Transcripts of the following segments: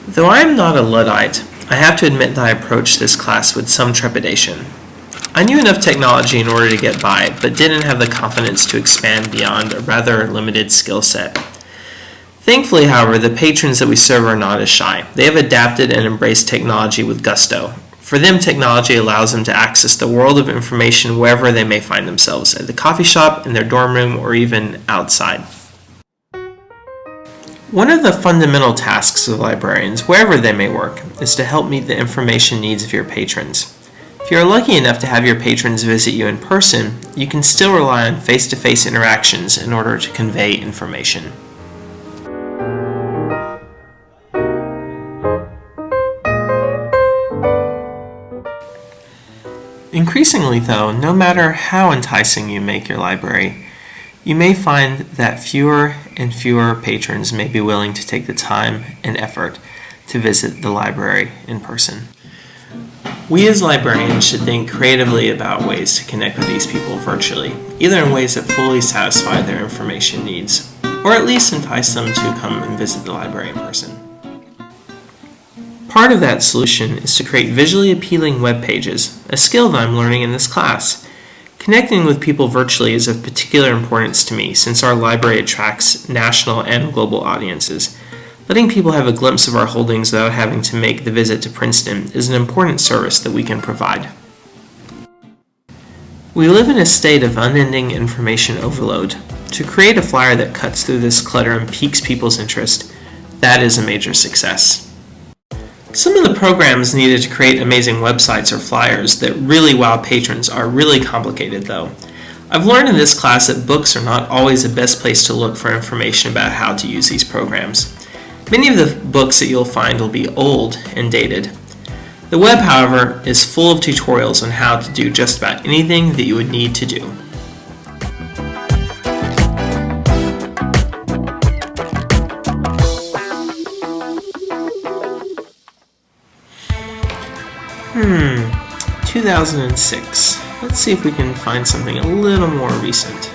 Though I am not a Luddite, I have to admit that I approached this class with some trepidation. I knew enough technology in order to get by, but didn't have the confidence to expand beyond a rather limited skill set. Thankfully, however, the patrons that we serve are not as shy. They have adapted and embraced technology with gusto. For them, technology allows them to access the world of information wherever they may find themselves, at the coffee shop, in their dorm room, or even outside. One of the fundamental tasks of librarians, wherever they may work, is to help meet the information needs of your patrons. If you are lucky enough to have your patrons visit you in person, you can still rely on face-to-face interactions in order to convey information. Increasingly, though, no matter how enticing you make your library, you may find that fewer and fewer patrons may be willing to take the time and effort to visit the library in person. We as librarians should think creatively about ways to connect with these people virtually, either in ways that fully satisfy their information needs, or at least entice them to come and visit the library in person. Part of that solution is to create visually appealing web pages, a skill that I'm learning in this class. Connecting with people virtually is of particular importance to me since our library attracts national and global audiences. Letting people have a glimpse of our holdings without having to make the visit to Princeton is an important service that we can provide. We live in a state of unending information overload. To create a flyer that cuts through this clutter and piques people's interest, that is a major success. Some of the programs needed to create amazing websites or flyers that really wow patrons are really complicated, though. I've learned in this class that books are not always the best place to look for information about how to use these programs. Many of the books that you'll find will be old and dated. The web, however, is full of tutorials on how to do just about anything that you would need to do. Hmm, 2006. Let's see if we can find something a little more recent.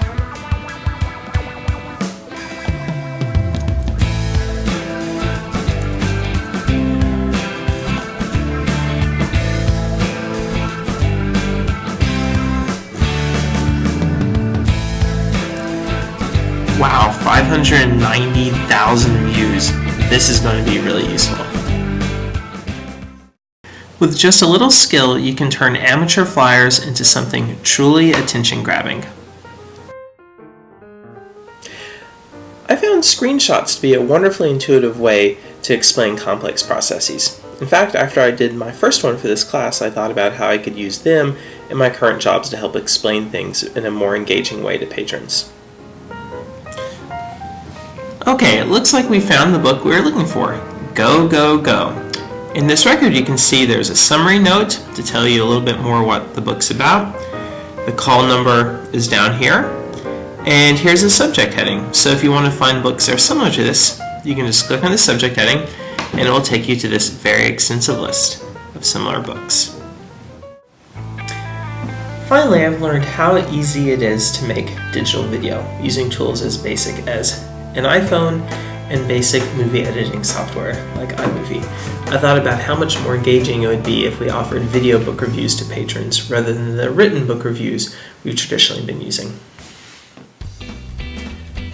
Wow, 590,000 views. This is going to be really useful. With just a little skill, you can turn amateur flyers into something truly attention-grabbing. I found screenshots to be a wonderfully intuitive way to explain complex processes. In fact, after I did my first one for this class, I thought about how I could use them in my current jobs to help explain things in a more engaging way to patrons. Okay, it looks like we found the book we were looking for. Go, go, go. In this record, you can see there's a summary note to tell you a little bit more what the book's about. The call number is down here, and here's the subject heading. So if you want to find books that are similar to this, you can just click on the subject heading, and it will take you to this very extensive list of similar books. Finally, I've learned how easy it is to make digital video using tools as basic as an iPhone and basic movie editing software like iMovie. I thought about how much more engaging it would be if we offered video book reviews to patrons rather than the written book reviews we've traditionally been using.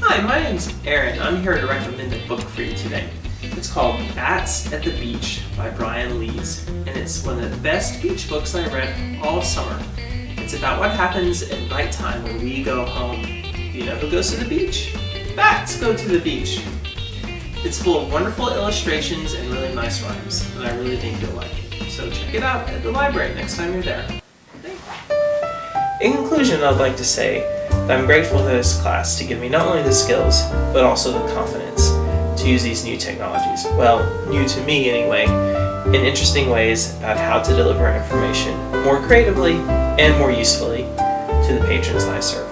Hi, my name's Aaron. I'm here to recommend a book for you today. It's called Bats at the Beach by Brian Lees, and it's one of the best beach books I read all summer. It's about what happens at nighttime when we go home. Do you know who goes to the beach? Bats go to the beach. It's full of wonderful illustrations and really nice rhymes, and I really think you'll like it. So check it out at the library next time you're there. In conclusion, I'd like to say that I'm grateful to this class to give me not only the skills, but also the confidence to use these new technologies, well, new to me anyway, in interesting ways about how to deliver information more creatively and more usefully to the patrons that I serve.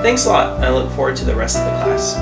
Thanks a lot, and I look forward to the rest of the class.